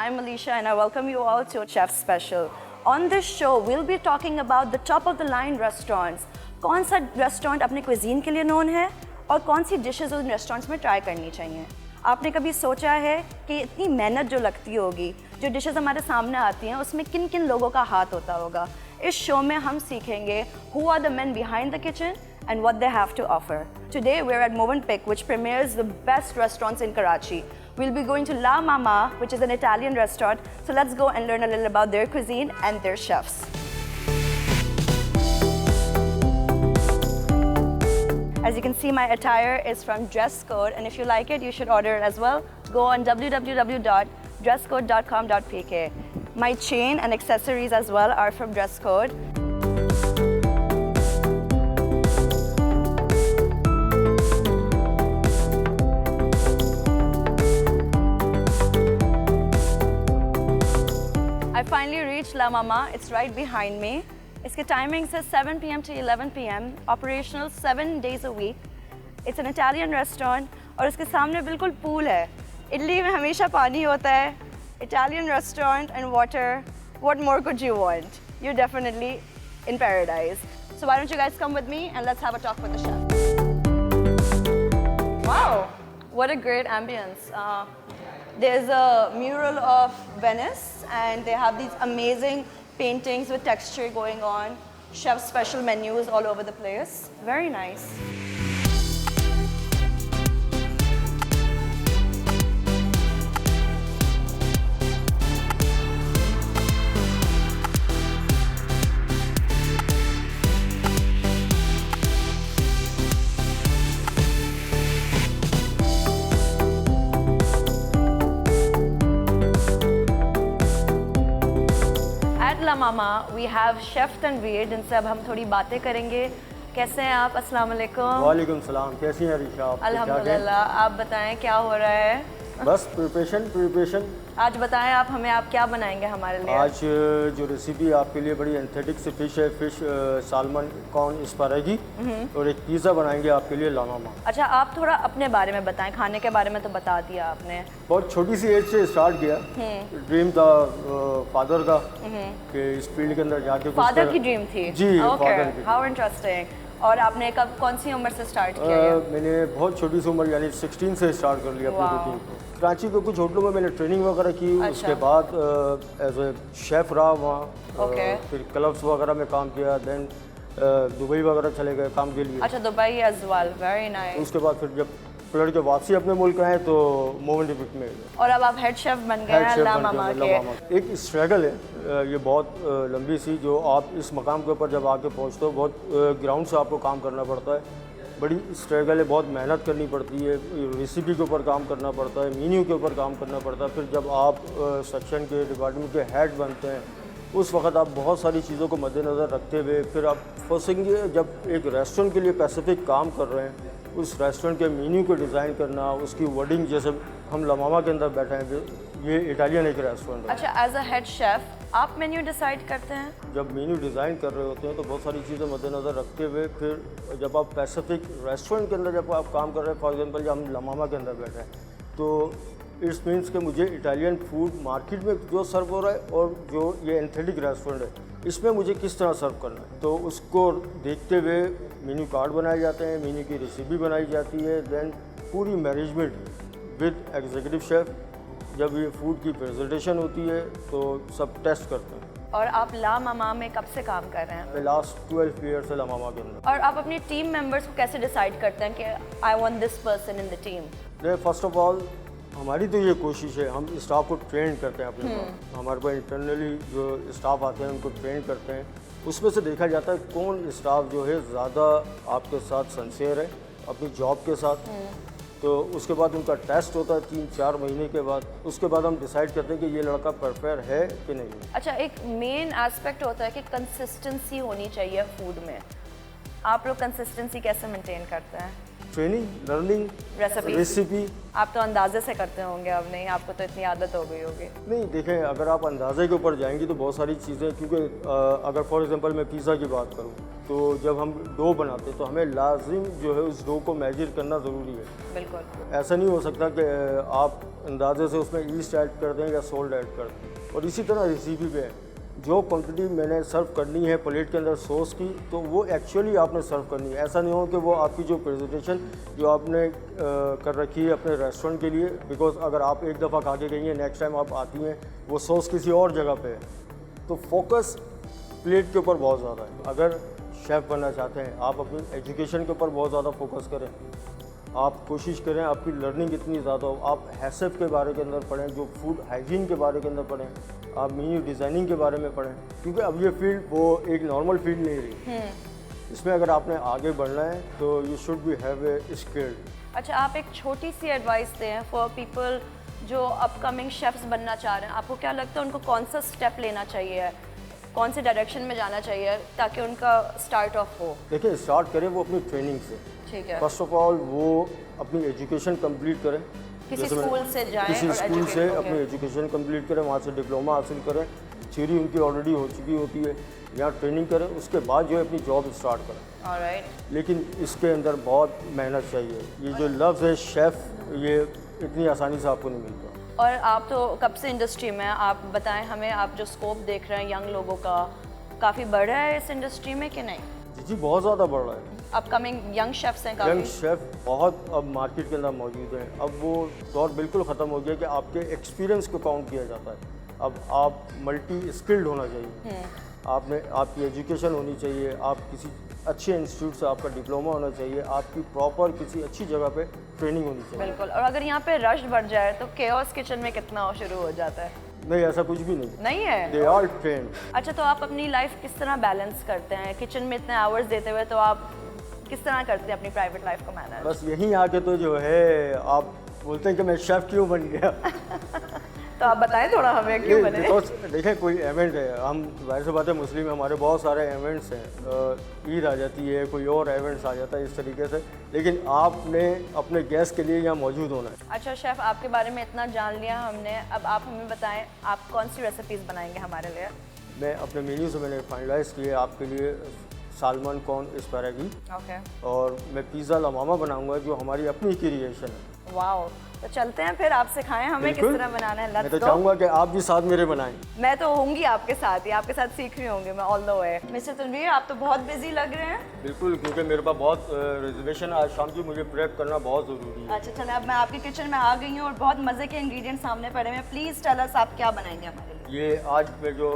I'm Alicia and I welcome you all to Chef Special. On this show, we'll be talking about the top of the line restaurants. कौन सा restaurant अपने cuisine के लिए known है और कौन सी dishes उन restaurants में try करनी चाहिए. आपने कभी सोचा है कि इतनी मेहनत जो लगती होगी, जो dishes हमारे सामने आती हैं, उसमें किन किन लोगों का हाथ होता होगा. इस शो में हम सीखेंगे who are the men behind the kitchen and what they have to offer. Today we're at Movenpick, which premieres the best restaurants in Karachi. We'll be going to La Mama, which is an Italian restaurant. So let's go and learn a little about their cuisine and their chefs. As you can see, my attire is from Dress Code, and if you like it, you should order it as well. Go on www.dresscode.com.pk. My chain and accessories as well are from Dress Code. I finally reached La Mama. It's right behind me. Its timings is 7 p.m. to 11 p.m. Operational 7 days a week. It's an Italian restaurant और इसके सामने बिल्कुल pool है. इडली में हमेशा पानी होता है. Italian restaurant and water. What more could you want? You're definitely in paradise. So why don't you guys come with me and let's have a talk with the chef. Wow, what a great ambience. There's a mural of Venice and they have these amazing paintings with texture going on. Chef's special menus all over the place. Very nice. La Mama, we have Chef Tanveer, जिनसे अब हम थोड़ी बातें करेंगे. कैसे हैं आप? अस्सलाम वालेकुम. वालेकुम सलाम. कैसी हैं रिशा आप? अल्हम्दुलिल्लाह. आप बताएं क्या हो रहा है? बस प्रिपरेशन. आज बताएं आप हमें, आप क्या बनाएंगे हमारे लिए? आज जो रेसिपी आपके लिए बड़ी एंथेटिक सी फिश है, फिश सालमन कॉर्न स्पारेगी और एक पिज़्ज़ा बनाएंगे आपके लिए ला मामा. अच्छा, आप थोड़ा अपने बारे में बताएं. खाने के बारे में तो बता दिया आपने. बहुत छोटी सी एज से स्टार्ट किया. ड्रीम था फादर का कि इस फील्ड के अंदर जाके. फादर की ड्रीम थी? जी, फादर की. How interesting. और आपने कब कौन सी उम्र से स्टार्ट किया? मैंने बहुत छोटी सी उम्र यानी 16 से स्टार्ट कर लिया अपनी कुकिंग को. कराची के कुछ होटलों में मैंने ट्रेनिंग वगैरह की. अच्छा. उसके बाद एज ए शेफ़ रहा वहाँ. फिर क्लब्स वगैरह में काम किया. देन दुबई वगैरह चले गए काम के लिए. अच्छा, Dubai as well. Very nice. उसके बाद फिर जब लड़ के वापसी अपने मुल्क आए तो मोवेंपिक में. और अब आप हेड शेफ बन गए हैं ला मामा के. एक स्ट्रगल है ये बहुत लंबी सी, जो आप इस मकाम के ऊपर जब आके पहुँचते हो बहुत ग्राउंड से आपको काम करना पड़ता है. बड़ी स्ट्रगल है, बहुत मेहनत करनी पड़ती है. रेसिपी के ऊपर काम करना पड़ता है, मेन्यू के ऊपर काम करना पड़ता है. फिर जब आप सेक्शन के डिपार्टमेंट के हेड बनते हैं उस वक्त आप बहुत सारी चीज़ों को मद्देनज़र रखते हुए फिर आप फंसेंगे. जब एक रेस्टोरेंट के लिए स्पेसिफिक काम कर रहे हैं, उस रेस्टोरेंट के मेन्यू को डिज़ाइन करना, उसकी वर्डिंग, जैसे हम लमामा के अंदर बैठे हैं, ये इटालियन एक रेस्टोरेंट है. अच्छा, एज अ हेड शेफ आप मेन्यू डिसाइड करते हैं? जब मेन्यू डिज़ाइन कर रहे होते हैं तो बहुत सारी चीज़ें मद्देनज़र रखते हुए फिर जब आप स्पेसिफिक रेस्टोरेंट के अंदर जब आप काम कर रहे हैं, फॉर एग्जांपल जब हम लमामा के अंदर बैठे हैं तो इट्स मीन्स कि मुझे इटालियन फूड मार्केट में जो सर्व हो रहा है और जो ये एंथेटिक रेस्टोरेंट है इसमें मुझे किस तरह सर्व करना है, तो उसको देखते हुए मेन्यू कार्ड बनाए जाते हैं, मेन्यू की रेसिपी बनाई जाती है. देन पूरी मैनेजमेंट विद एग्जीक्यूटिव शेफ जब ये फूड की प्रेजेंटेशन होती है तो सब टेस्ट करते हैं. और आप ला मामा में कब से काम कर रहे हैं? मैं लास्ट 12 ईयर से ला मामा के अंदर. और आप अपनी टीम मेंबर्स को कैसे डिसाइड करते हैं कि I want this person in the team? First of all हमारी तो ये कोशिश है, हम स्टाफ को ट्रेन करते हैं अपने पास. हमारे पास इंटरनली जो स्टाफ आते हैं उनको ट्रेन करते हैं. उसमें से देखा जाता है कौन स्टाफ जो है ज़्यादा आपके साथ सिंसियर है अपनी जॉब के साथ. तो उसके बाद उनका टेस्ट होता है 3-4 महीने के बाद. उसके बाद हम डिसाइड करते हैं कि ये लड़का परफेक्ट है कि नहीं. अच्छा, एक मेन एस्पेक्ट होता है कि कंसिस्टेंसी होनी चाहिए फूड में. आप लोग कंसिस्टेंसी कैसे मेंटेन करते हैं? Training, learning, recipe. आप तो अंदाजे से करते होंगे. अब नहीं, आपको तो इतनी आदत हो गई होगी. नहीं, देखें, अगर आप अंदाजे के ऊपर जाएंगी तो बहुत सारी चीज़ें, क्योंकि अगर फॉर एग्जांपल मैं पिज़्ज़ा की बात करूं तो जब हम डो बनाते तो हमें लाजिम जो है उस डो को मेजर करना ज़रूरी है. बिल्कुल. ऐसा नहीं हो सकता कि आप अंदाजे से उसमें ईस्ट ऐड कर दें या सोल्ट ऐड कर दें। और इसी तरह रेसिपी पे है, जो क्वांटिटी मैंने सर्व करनी है प्लेट के अंदर सॉस की, तो वो एक्चुअली आपने सर्व करनी है। ऐसा नहीं हो कि वो आपकी जो प्रेजेंटेशन जो आपने कर रखी है अपने रेस्टोरेंट के लिए, बिकॉज अगर आप एक दफ़ा खा के गई हैं, नेक्स्ट टाइम आप आती हैं वो सॉस किसी और जगह पे है, तो फोकस प्लेट के ऊपर बहुत ज़्यादा है। अगर शेफ़ बनना चाहते हैं, आप अपनी एजुकेशन के ऊपर बहुत ज़्यादा फोकस करें। आप कोशिश करें आपकी लर्निंग इतनी ज़्यादा हो, आप हैसब के बारे के अंदर पढ़ें, जो फूड हाइजीन के बारे के अंदर पढ़ें, आप मेन्यू डिज़ाइनिंग के बारे में पढ़ें, क्योंकि अब ये फील्ड वो एक नॉर्मल फील्ड नहीं रही। इसमें अगर आपने आगे बढ़ना है तो you should be have a skill. अच्छा, आप एक छोटी सी एडवाइस दें फॉर पीपल जो अपकमिंग शेफ्स बनना चाह रहे हैं। आपको क्या लगता है उनको कौन सा स्टेप लेना चाहिए, कौन से डायरेक्शन में जाना चाहिए ताकि उनका स्टार्ट ऑफ हो? देखिए, स्टार्ट करें वो अपनी ट्रेनिंग से। ठीक है। फर्स्ट ऑफ ऑल वो अपनी एजुकेशन कंप्लीट करें, किसी स्कूल से जाएं किसी और स्कूल से educate, अपनी okay. एजुकेशन कंप्लीट करें, वहाँ से डिप्लोमा हासिल करें, थ्योरी उनकी ऑलरेडी हो चुकी होती है, यहाँ ट्रेनिंग करें, उसके बाद जो है अपनी जॉब स्टार्ट करें। ऑलराइट। लेकिन इसके अंदर बहुत मेहनत चाहिए। ये जो लफ्ज़ है शेफ़, ये इतनी आसानी से आपको नहीं मिलता। और आप तो कब से इंडस्ट्री में हैं, आप बताएं हमें, आप जो स्कोप देख रहे हैं यंग लोगों का, काफ़ी बढ़ रहा है इस इंडस्ट्री में कि नहीं? जी बहुत ज़्यादा बढ़ रहा है। अपकमिंग यंग शेफ्स हैं यंग काफ़ी। शेफ़ बहुत अब मार्केट के अंदर मौजूद हैं। अब वो दौर बिल्कुल ख़त्म हो गया कि आपके एक्सपीरियंस को काउंट किया जाता है। अब आप मल्टी स्किल्ड होना चाहिए, आपने आपकी एजुकेशन होनी चाहिए, आप किसी अच्छे इंस्टीट्यूट से आपका डिप्लोमा होना चाहिए, आपकी प्रॉपर किसी अच्छी जगह पे ट्रेनिंग होनी चाहिए। बिल्कुल। और अगर यहाँ पे रश बढ़ जाए तो केओस किचन में कितना शुरू हो जाता है? नहीं, ऐसा कुछ भी नहीं है। They are trained. अच्छा, तो आप अपनी लाइफ किस तरह बैलेंस करते हैं किचन में इतने आवर्स देते हुए? तो आप किस तरह करते हैं अपनी प्राइवेट लाइफ को मैनेज? बस यहीं आके तो जो है आप बोलते हैं कि मैं शेफ़ क्यों बन गया। तो आप बताएं थोड़ा हमें क्यों बने? बिकॉज देखें, कोई इवेंट है, हम जाहिर सी बात है मुस्लिम में हमारे बहुत सारे इवेंट्स हैं, ईद आ जाती है, कोई और इवेंट्स आ जाता है इस तरीके से, लेकिन आपने अपने गेस्ट के लिए यहाँ मौजूद होना है। अच्छा शेफ़, आपके बारे में इतना जान लिया हमने, अब आप हमें बताएं आप कौन सी रेसिपीज़ बनाएंगे हमारे लिए? मैं अपने मेन्यू से मैंने फाइनलाइज किए आपके लिए सालमन कॉर्न एस्पैरागी, ओके। और मैं पिज़्ज़ा लमामा बनाऊंगा जो हमारी अपनी क्रिएशन है। वाओ, तो चलते हैं फिर, आप सिखाएं हमें किस तरह बनाना है। मैं तो चाहूँगा कि आप भी साथ मेरे बनाएं। मैं तो होंगी आपके साथ ही, आपके साथ सीख रही होंगी मैं all the way. Mister Tanveer, आप तो बहुत बिजी लग रहे हैं। बिल्कुल, क्योंकि मेरे पास बहुत रिजर्वेशन आज शाम की, मुझे प्रेप करना बहुत ज़रूरी है। अच्छा चलें, अब मैं आपके किचन में आ गई हूँ और बहुत मज़े के इंग्रेडिएंट्स सामने पड़े हैं। प्लीज़ टेल अस आप क्या बनाएंगे हमारे लिए? ये आज मैं जो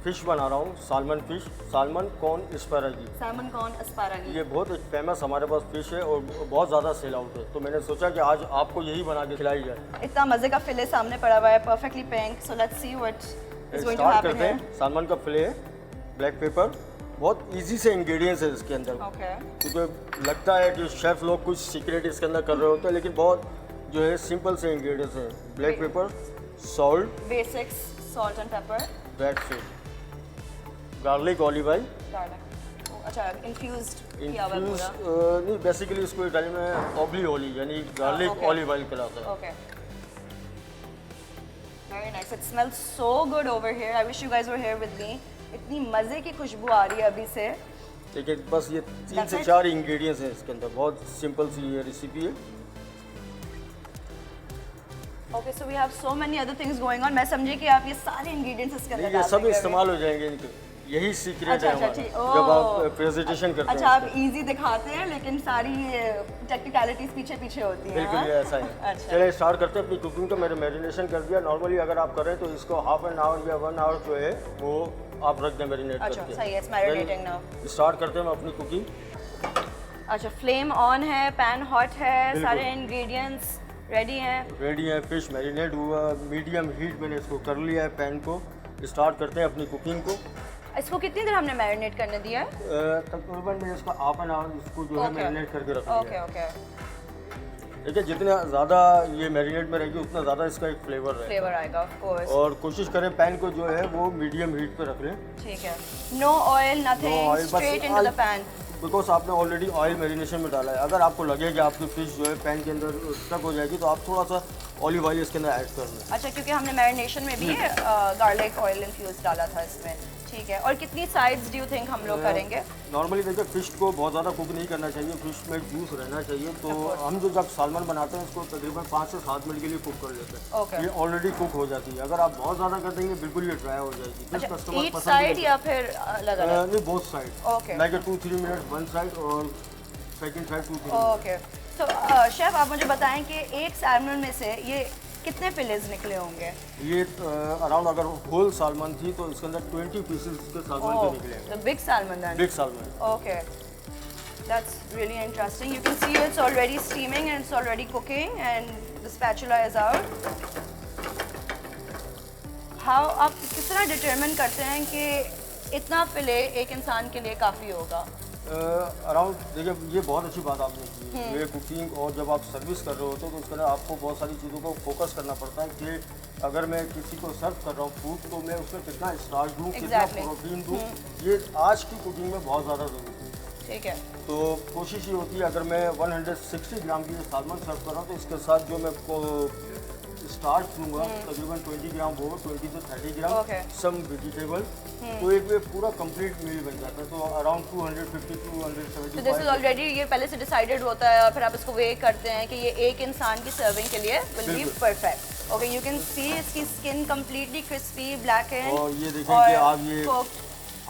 फ़िश बना रहा हूँ, salmon fish, salmon corn asparagus. Salmon corn asparagus. ये बहुत फेमस हमारे पास फ़िश है और बहुत ज़्यादा सेल आउट है, तो मैंने सोचा कि आज आपको यही बना के खिलाई जाए। इतना मज़े का फिले सामने पड़ा हुआ है, perfectly pink. So let's see what is going to start happen करते हियर। हैं। सालमन का फिले है, ब्लैक पेपर, बहुत इजी से इंग्रेडिएंट्स है इसके अंदर। ओके। क्योंकि लगता है कि शेफ़ लोग कुछ सीक्रेट इसके अंदर कर रहे होते हैं, लेकिन बहुत जो है सिंपल से इंग्रेडिएंट्स हैं। Black pepper, salt, basics, salt and paper, that's it, garlic, olive oil, garlic. अच्छा, इन्फ्यूज्ड किया हुआ है पूरा। नहीं, बेसिकली इसको इटाली में ऑब्ली ओली यानी गार्लिक ऑलिव ऑयल कहलाता है। Okay, very nice, it smells so good over here. I wish you guys were here with me. इतनी मज़े की खुशबू आ रही है अभी से। लेकिन बस ये 3 से That's it? 4 इंग्रेडिएंट्स हैं इसके अंदर, बहुत सिंपल सी ये रेसिपी है। Okay, so we have so many other things going on. मैं समझी कि आप ये सारे इंग्रेडिएंट्स इसके अंदर नहीं, ये डाल सब देंगे अभी। इस्तेमाल हो जाएंगे इनके, यही सीक्रेट अच्छा, है अच्छा, हमारा, ठीक। जब आप ओह। प्रेजेंटेशन करते अच्छा, हैं। आप इजी दिखाते हैं लेकिन सारी टेक्निकलिटीज पीछे पीछे होती हैं। बिल्कुल हाँ? ये ऐसा है। अच्छा। चलिए स्टार्ट करते हैं अपनी कुकिंग का। मैंने मैरिनेशन कर दिया। नॉर्मली अगर आप करें तो इसको हाफ एन आवर या 1 आवर जो है वो आप रख दें मैरिनेट अच्छा, करके। सही है, it's marinating now। स्टार्ट करते हैं हम अपनी कुकिंग। अच्छा, फ्लेम ऑन है, पैन हॉट है, बिल्कुल। सारे इंग्रेडिएंट्स रेडी हैं। रेडी है, फिश मैरिनेट हुआ, मीडियम हीट मैंने इसको कर लिया है पैन को। स्टार्ट करते हैं अपनी कुकिंग को। इसको कितनी देर हमने मैरिनेट करने दिया है? तकरीबन मैंने इसको हाफ एन आवर इसको जो है Okay. मैरिनेट करके रख दिया ओके है। ओके, देखिए, जितना ज़्यादा ये मैरिनेट में रहेगी उतना ज़्यादा इसका एक फ्लेवर रहेगा। फ्लेवर आएगा ऑफ कोर्स। और कोशिश करें पैन को जो है वो मीडियम हीट पे रख लें। ठीक है, no oil, nothing, straight into the pan. Because आपने ऑलरेडी ऑयल मैरिनेशन में डाला है। अगर आपको लगे कि आपकी फिश जो है पैन के अंदर स्टक हो जाएगी तो आप थोड़ा सा ऑलिव ऑयल इसके अंदर ऐड कर लें। अच्छा, क्योंकि हमने मैरिनेशन में भी गार्लिक ऑयल इन्फ्यूज डाला था इसमें। ठीक है, और कितनी साइड्स डू यू थिंक हम लोग करेंगे? नॉर्मली देखिए फ़िश को बहुत ज़्यादा कुक नहीं करना चाहिए, फ़िश में जूस रहना चाहिए। तो हम जो जब सालमन बनाते हैं इसको तकरीबन 5 से 7 मिनट के लिए कुक कर लेते हैं। Okay. ये ऑलरेडी कुक हो जाती है। अगर आप बहुत ज़्यादा कर देंगे बिल्कुल ये ड्राई हो जाएगी। फिर अच्छा, कस्टमर ईच पसंद साइड नहीं या फिर अलग अलग? नहीं, both side. Okay. Like 2-3 minute one side और सेकंड साइड 2-3 मिनट। ओके, तो शेफ आप मुझे बताएं कि एक सैल्मन में से ये कितने फिलेज निकले होंगे? ये अराउंड अगर होल सालमन थी तो इसके अंदर 20 पीसेस के सालमन के निकले हैं। The big salmon then? Big salmon. Okay, that's really interesting. You can see it's already steaming and it's already cooking and the spatula is out. How आप किस तरह डिटरमिन करते हैं कि इतना फिले एक इंसान के लिए काफ़ी होगा? अराउंड देखिए ये बहुत अच्छी बात आपने की। ये कुकिंग और जब आप सर्विस कर रहे होते हो तो उसके अंदर आपको बहुत सारी चीज़ों को फोकस करना पड़ता है कि अगर मैं किसी को सर्व कर रहा हूँ फूड तो मैं उसमें कितना स्टार्च दूँ, कितना प्रोटीन दूँ। ये आज की कुकिंग में बहुत ज़्यादा ज़रूरी है। ठीक है। तो कोशिश ये होती है अगर मैं 160 ग्राम की सालमन सर्व कर रहा हूँ तो इसके साथ जो मैं स्टार्च दूंगा तकरीबन 20 ग्राम वो 20 से 30 ग्राम सम वेजिटेबल, तो एक में पूरा कंप्लीट मील बन जाता है। तो अराउंड 250-275। तो दिस इज ऑलरेडी ये पहले से डिसाइडेड होता है और फिर आप इसको वे करते हैं कि ये एक इंसान की सर्विंग के लिए will be perfect. Okay, you can see इसकी skin completely crispy black and, और ये देखें कि आप ये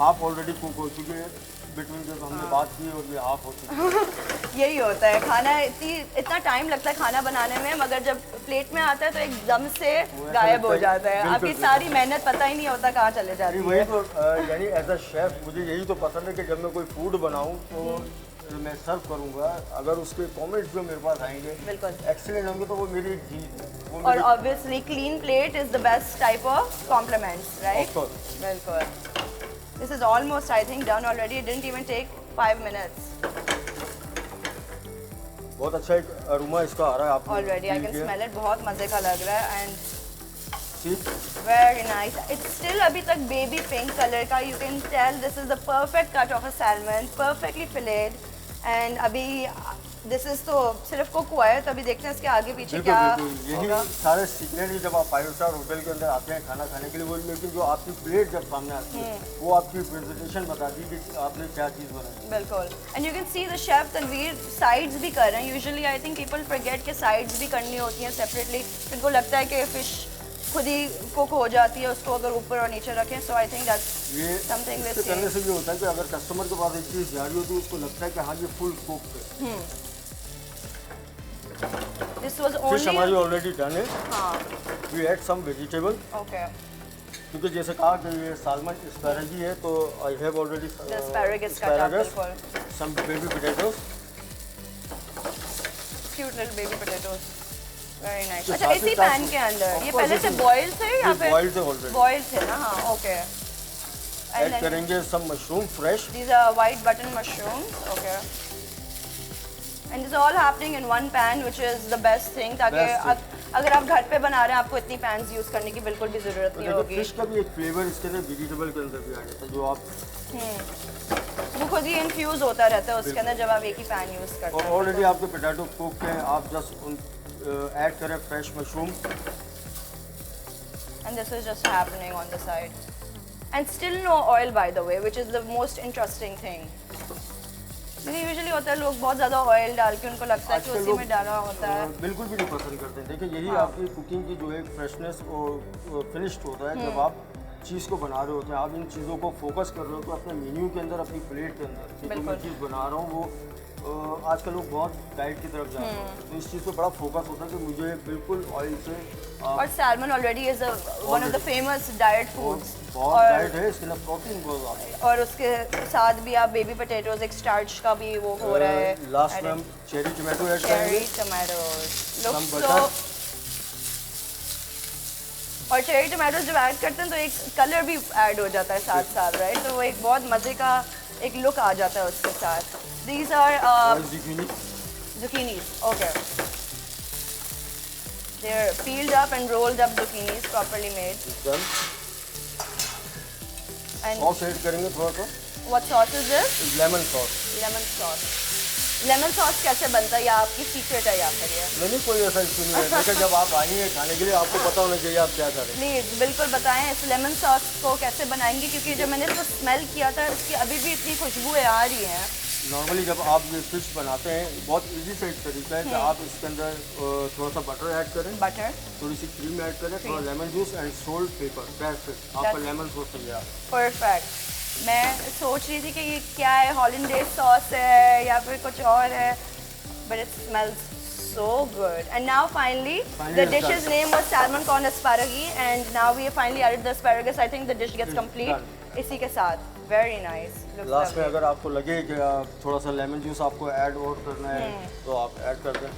हाफ ऑलरेडी कुक हो चुके हैं बिटवीन जब हमने बात की और ये हाफ हो चुकी है। यही होता है खाना, इतना टाइम लगता है खाना बनाने में, मगर जब प्लेट में आता है तो एकदम से गायब हो जाता है। आपकी सारी मेहनत पता ही नहीं होता कहाँ चले जाती है। वही तो यानी एज अ शेफ मुझे यही तो पसंद है कि जब मैं कोई फूड बनाऊँ तो मैं सर्व करूँगा, अगर उसके कमेंट्स जो मेरे पास आएंगे बिल्कुल एक्सीलेंट होंगे तो वो मेरी जीत है। और obviously clean plate is the best type of compliments, right? बिल्कुल। This is almost, I think, done already. It didn't even take 5 minutes. बहुत अच्छा एक अरोमा इसका आ रहा है आपको। Already, I can smell it. बहुत मजे का लग रहा है and See? very nice. It's still अभी तक baby pink color का. You can tell this is the perfect cut of a salmon, perfectly filleted. And अभी this is तो सिर्फ कुक हुआ है, तो अभी देखते हैं इसके आगे पीछे क्या होगा। यही सारे सीक्रेट ही जब आप 5 स्टार होटल के अंदर आते हैं खाना खाने के लिए वो, लेकिन जो आपकी प्लेट जब सामने आती है वो आपकी प्रेजेंटेशन बताती है कि आपने क्या चीज़ बनाई। बिल्कुल। And you can see the chef Tanveer sides भी कर रहे हैं। Usually I think people forget के साइड्स भी करनी होती हैं सेपरेटली। उनको लगता है कि फिश खुद ही कुक हो जाती है, उसको अगर ऊपर और नीचे रखें। सो आई थिंक दैट्स समथिंग इससे करने से ये होता है कि अगर कस्टमर के पास एक चीज़ जा रही होती है उसको लगता है कि हाँ ये फुल कुक है। This was फिश only हमारी ऑलरेडी डन है। हाँ, we add some vegetable. okay. क्योंकि जैसे कहा कि ये सालमन एस्पैरागी है तो I have already The asparagus cut up, बिल्कुल। Some baby potatoes, Cute little baby potatoes. Very nice. तो अच्छा, साथ इसी ही साथ- पैन के अंदर Of ये course, पहले से इसी- बॉयल थे या ये फिर boiled थे already। बॉयल थे ना? हाँ, okay. And ऐड then करेंगे some mushroom fresh. these are white button mushrooms. Okay. And this is all happening in one pan, which is the best thing, ताकि अगर आप घर पे बना रहे हैं आपको इतनी पैन्स यूज़ करने की बिल्कुल भी ज़रूरत नहीं होगी। फिश का भी एक फ्लेवर इसके अंदर वेजिटेबल के अंदर भी आ जाता है जो आप वो खुद ही इन्फ्यूज़ होता रहता है उसके अंदर जब आप एक ही पैन यूज़ करते और हैं। ऑलरेडी आपके पोटैटो कुक हैं, आप जस्ट उन ऐड करें fresh mushroom. And this is just happening on the side. And still no oil, by the way, which is the most interesting thing. Usually होता है लोग बहुत ज़्यादा ऑयल डाल के उनको लगता है कि उसी में डाला होता है। बिल्कुल भी नहीं पसंद करते हैं। देखिए यही आपकी कुकिंग की जो एक फ्रेशनेस और फिनिश्ड होता है जब आप चीज़ को बना रहे होते हैं, आप इन चीज़ों को फोकस कर रहे हो तो अपने मेन्यू के अंदर, अपनी प्लेट के अंदर कि जो मैं चीज़ बना रहा हूँ वो आजकल लोग बहुत डाइट की तरफ जा रहे हैं, तो इस चीज़ पे बड़ा फोकस होता है कि मुझे बिल्कुल ऑयल से और salmon already is one of the famous diet foods. बहुत डाइट है, इसके अंदर प्रोटीन बहुत ज़्यादा है। और उसके साथ भी आप बेबी पोटैटोज एक स्टार्च का भी वो हो रहा है। लास्ट में हम चेरी टमाटो ऐड करेंगे। चेरी टमाटोज लुक Some सो, butter. और चेरी टमाटोज जब ऐड करते हैं तो एक कलर भी ऐड हो जाता है साथ साथ, राइट? तो वो एक बहुत मज़े का एक लुक आ जाता है उसके साथ। These are zucchinis. Okay. They're peeled up and rolled up zucchinis, properly made. Done. And sauce add करेंगे थोड़ा सा। what sauce is this? Lemon sauce. Lemon sauce. Lemon sauce कैसे बनता है, या आपकी सीक्रेट है या फिर ये? नहीं कोई ऐसा इशू नहीं है, लेकिन जब आप आई हैं खाने के लिए आपको पता होना चाहिए आप क्या करें। प्लीज़ बिल्कुल बताएं इस लेमन सॉस को कैसे बनाएंगे, क्योंकि जब मैंने इसको स्मेल किया था इसकी अभी भी इतनी खुशबुएं आ रही हैं। नॉर्मली जब आप ये फिश बनाते हैं बहुत इजी सा एक तरीका है कि आप इसके अंदर थोड़ा सा बटर ऐड करें, बटर, थोड़ी सी क्रीम ऐड करें, थोड़ा lemon juice and salt paper, that's it, आपका लेमन सॉस तैयार। परफेक्ट। मैं सोच रही थी कि ये क्या है, हॉलैंडेज सॉस है या फिर कुछ और है, but it smells so good. And now finally the it's dish's done. name was salmon con asparagus, and now we have finally added the asparagus. I think the dish gets complete done. इसी के साथ। Very nice. Looks last में lovely. अगर आपको लगे कि थोड़ा सा लेमन जूस आपको ऐड और करना है तो आप ऐड कर दें,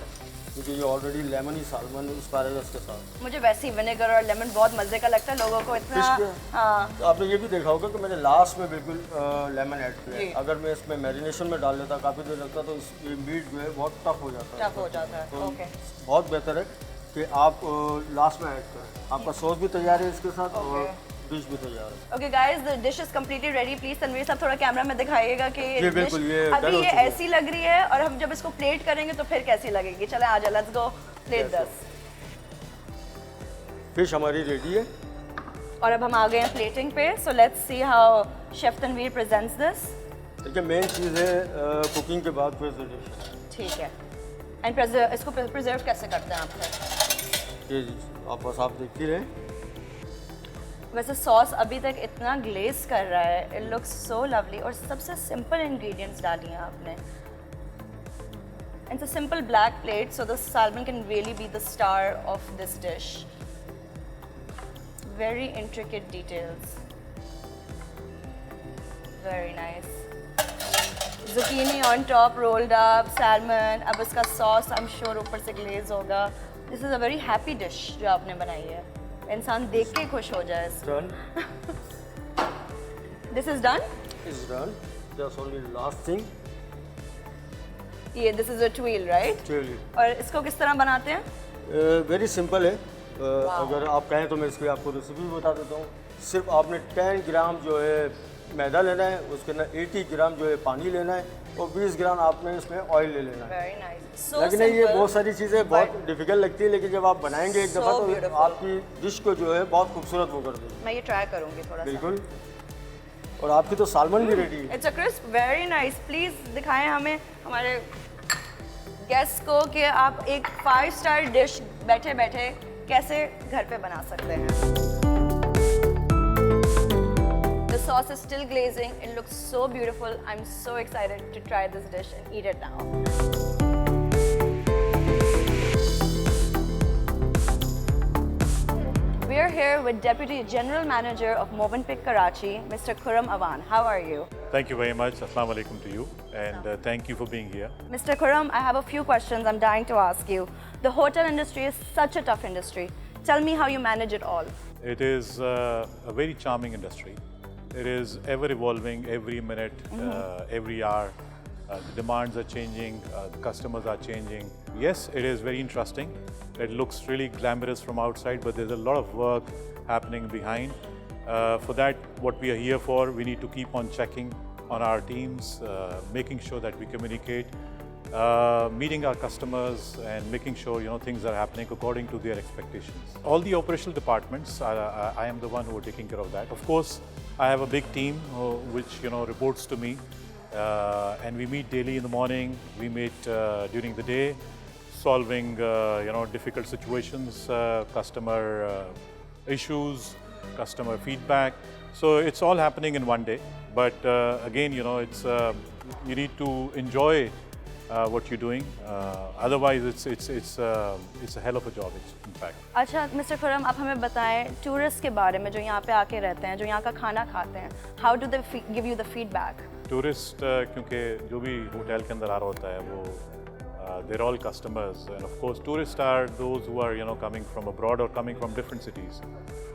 क्योंकि ये ऑलरेडी लेमन ही सालमन एस्पैरागस के साथ। मुझे वैसे ही विनेगर और लेमन बहुत मज़े का लगता है, लोगों को इतना। फिश पे हाँ, तो आपने ये भी देखा होगा कि मैंने लास्ट में बिल्कुल लेमन ऐड किया है। जी। अगर मैं इसमें मैरिनेशन में डाल देता काफ़ी देर लगता तो ये मीट जो है बहुत टफ हो जाता है। टफ हो जाता है। तो ओके, बहुत बेहतर है कि आप लास्ट में ऐड करें। आपका सॉस भी तैयार है इसके साथ और डिश भी तैयार है। Okay guys, the dish is completely ready. Please Tanveer साहब थोड़ा कैमरा में दिखाइएगा कि जी, बिल्कुल, dish ये डन अभी हो ये चुकी है। ऐसी लग रही है, और हम जब इसको प्लेट करेंगे तो फिर कैसी लगेगी। चले आ जाए, लेट्स गो प्लेट Yes, दस। फिश हमारी रेडी है। और अब हम आ गए हैं प्लेटिंग पे, so let's see how chef Tanvir presents this. देखिए मेन चीज़ है कुकिंग के बाद प्रेजेंटेशन। ठीक है, एंड इसको प्रिजर्व कैसे करते हैं आप फिर? ये जी आप बस आप देखती रहें। वैसे सॉस अभी तक इतना ग्लेज कर रहा है, इट लुक्स सो लवली, और सबसे सिंपल इंग्रेडिएंट्स डाली हैं आपने। It's a simple black plate, so the salmon can really be the star of this dish. Very intricate details. Very nice. Zucchini on top, rolled up, salmon. अब इसका sauce, I'm sure ऊपर से glaze होगा. This is a very happy dish जो आपने बनाई है। इंसान देख के खुश हो जाए इसको। Done. This is done. Is done. Just only last thing. ये this is a tuile, right? चलिए और इसको किस तरह बनाते हैं? वेरी सिंपल है। अगर आप कहें तो मैं इसकी आपको रेसिपी भी बता देता हूँ। सिर्फ आपने 10 ग्राम जो है मैदा लेना है, उसके अंदर 80 ग्राम जो है पानी लेना है और 20 ग्राम आपने इसमें ऑयल ले लेना है। Very nice. So लेकिन ये simple. बहुत सारी चीज़ें बहुत डिफिकल्ट लगती है, लेकिन जब आप बनाएंगे एक So दफ़ा तो beautiful. आपकी डिश को जो है बहुत खूबसूरत वो कर देगी। मैं ये ट्राई करूँगी थोड़ा सा। बिल्कुल। और आपकी तो सालमन भी रेडी है। It's a crisp, very nice. Please दिखाएं हमें, हमारे गेस्ट को, कि आप एक 5 स्टार डिश बैठे बैठे कैसे घर पे बना सकते हैं। The sauce is still glazing. It looks so beautiful. I'm so excited to try this dish and eat it now. We are here with Deputy General Manager of Movenpick Karachi, Mr. Khurram Awan. How are you? Thank you very much. Assalamu alaikum to you, and thank you for being here. Mr. Khurram, I have a few questions I'm dying to ask you. The hotel industry is such a tough industry. Tell me how you manage it all. It is a very charming industry. It is ever evolving every minute, every hour. The demands are changing, the customers are changing. Yes, it is very interesting. It looks really glamorous from outside, but there's a lot of work happening behind. For that, what we are here for, we need to keep on checking on our teams, making sure that we communicate, meeting our customers and making sure things are happening according to their expectations. All the operational departments, I am the one who are taking care of that. Of course, I have a big team which reports to me, and we meet daily in the morning. We meet during the day, solving difficult situations, customer issues, customer feedback. So it's all happening in one day. But again, it's you need to enjoy what you're doing. Otherwise, it's a hell of a job. In fact. अच्छा mister Khurram, आप हमें बताएं tourist के बारे में जो यहाँ पे आके रहते हैं, जो यहाँ का खाना खाते हैं. How do they give you the feedback? Tourist क्योंकि जो भी होटल के अंदर आ रहा होता है वो they're all customers, and of course tourists are those who are coming from abroad or coming from different cities.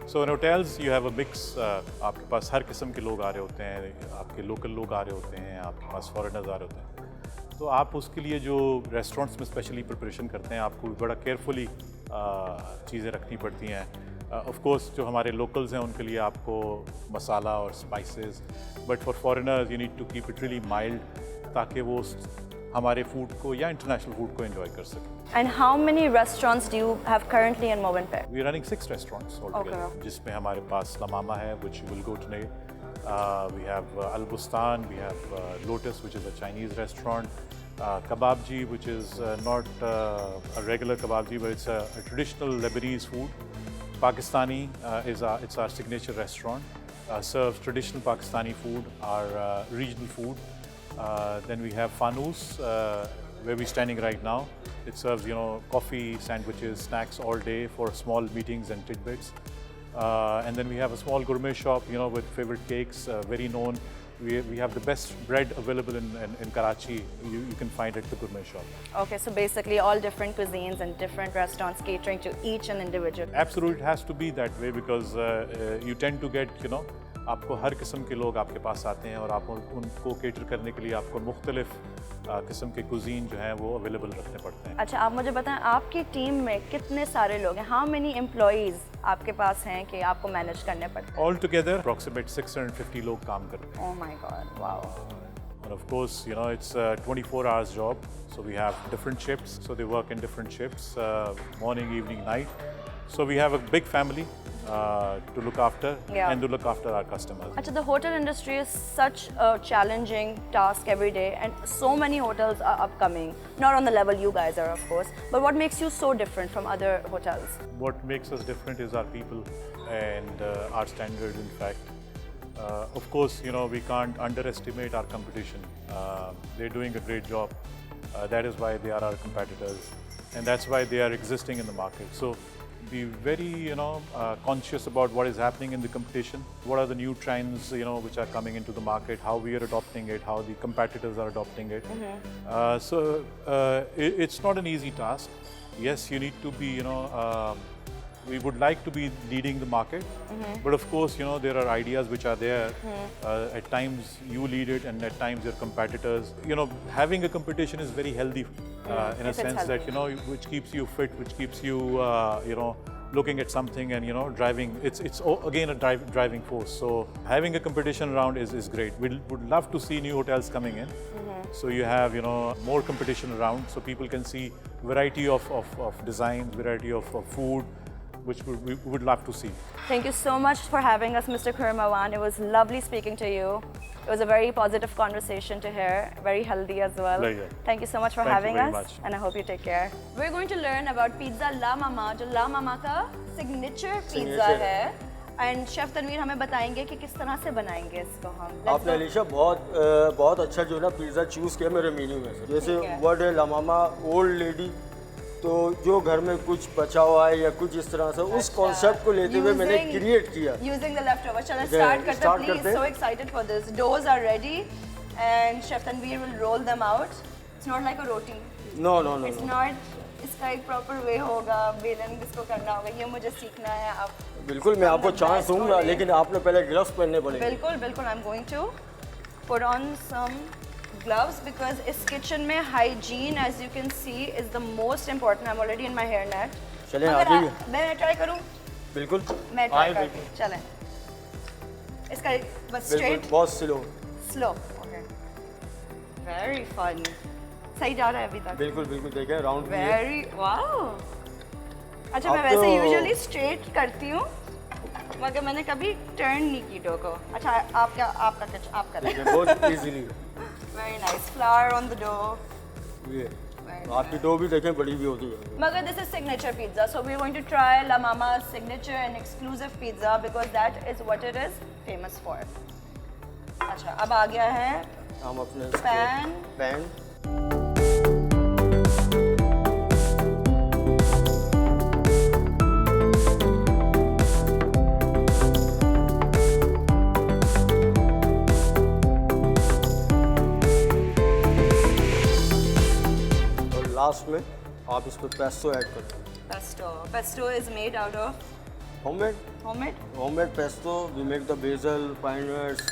So in hotels you have a mix. आपके पास हर किस्म के लोग आ रहे होते हैं, आपके लोकल लोग आ रहे होते हैं, आपके पास फॉरेनर्स आ रहे होते हैं. तो आप उसके लिए जो रेस्टोरेंट्स में स्पेशली प्रिपरेशन करते हैं, आपको बड़ा केयरफुली चीज़ें रखनी पड़ती हैं. ऑफ कोर्स जो हमारे लोकल्स हैं उनके लिए आपको मसाला और spices, but for foreigners you need to keep it really mild ताकि वो हमारे फूड को या इंटरनेशनल फूड को एंजॉय कर सकें. And how many restaurants do you have currently in Movenpick? We are running 6 restaurants altogether, Okay. जिसमें हमारे पास La Mama है, which you will go today. We have Al Bustan, we have Lotus, which is a Chinese restaurant. Kebabji, which is not a regular kebabji, but it's a traditional Lebanese food. Pakistani it's our signature restaurant. Serves traditional Pakistani food, our regional food. Then we have Fanus, where we're standing right now. It serves, coffee, sandwiches, snacks all day for small meetings and tidbits. And then we have a small gourmet shop, with favorite cakes, very known. We have the best bread available in Karachi. You can find it at the gourmet shop. Okay, so basically all different cuisines and different restaurants catering to each and individual. Absolutely, it has to be that way because you tend to get, आपको हर किस्म के लोग आपके पास आते हैं और आप उनको केटर करने के लिए आपको मुख्तलिफ किस्म के कुजीन जो हैं वो अवेलेबल रखने पड़ते हैं. अच्छा, आप मुझे बताएं आपकी टीम में कितने सारे लोग हैं? How many employees आपके पास हैं कि आपको मैनेज करने पड़ते हैं? All together, approximate 650 लोग काम करते हैं. Oh my God, wow. And of course, it's a 24 hours job. So we have different shifts. So they work in different shifts, morning, evening, night. So we have a big family to look after and to look after our customers. Achha, the hotel industry is such a challenging task every day and so many hotels are upcoming. Not on the level you guys are, of course. But what makes you so different from other hotels? What makes us different is our people and our standards, in fact. Of course, we can't underestimate our competition. They're doing a great job. That is why they are our competitors. And that's why they are existing in the market. So be very, conscious about what is happening in the competition. What are the new trends, which are coming into the market, how we are adopting it, how the competitors are adopting it. So it's not an easy task. Yes, you need to be, we would like to be leading the market, but of course, there are ideas which are there. At times you lead it, and at times your competitors. Having a competition is very healthy in a sense that which keeps you fit, which keeps you looking at something and driving. It's again a driving force. So having a competition around is great. We would love to see new hotels coming in. So you have more competition around, so people can see variety of designs, variety of food, which we would love to see. Thank you so much for having us, Mr. Kurmawan. It was lovely speaking to you. It was a very positive conversation to hear, very healthy as well. Pleasure. Thank you so much for Thank you having very us, much. and I hope you take care. We're going to learn about pizza La Mama, जो La Mama का signature pizza है. And Chef Tanveer हमें बताएंगे कि किस तरह से बनाएंगे इसको हम. आपने अलीशा बहुत अच्छा जो ना पिज़्ज़ा चूज़ किया मेरे मेन्यू में से. जैसे वर्ड है ला मामा ओल्ड लेडी, तो जो घर में कुछ बचा हुआ है या कुछ इस तरह से उस कॉन्सेप्ट को लेते हुए मैंने क्रिएट किया. Using the leftovers. चलो start करते हैं, please. So excited for this. Doughs are ready, and Chef Tanveer will roll them out. It's not like a roti. No. It's not. इसका एक प्रॉपर वे होगा, बेलन इसको करना होगा, ये मुझे सीखना है. आप बिल्कुल मैं आपको चांस दूंगा, लेकिन आपने पहले ग्लव्स पहनने पड़ेंगे. बिल्कुल I'm going to put on some gloves because इस kitchen में hygiene, as you can see, is the most important. I'm already in my hairnet. चलें आगे. मैं ट्राई करूँ? बिल्कुल. मैं ट्राई करती हूँ. चलें. इसका बस straight. बहुत slow. Okay. Very fun. सही जा रहा है अभी तक. बिल्कुल देखें राउंड. Very wow. अच्छा मैं वैसे यूजुअली स्ट्रेट करती हूँ, मगर मैंने कभी टर्न नहीं की डो को. अच्छा आप करें. बहुत easily. Very nice. Flour on the dough. ये आपकी डो भी देखें बड़ी भी होती है. Mother, this is signature pizza, so we're going to try La Mama's signature and exclusive pizza because that is what it is famous for. अच्छा अब आ गया है हम अपने पैन. लास्ट में आप इस पर पेस्टो ऐड कर दें. Pesto is made out of homemade pesto. We make the basil, pine nuts,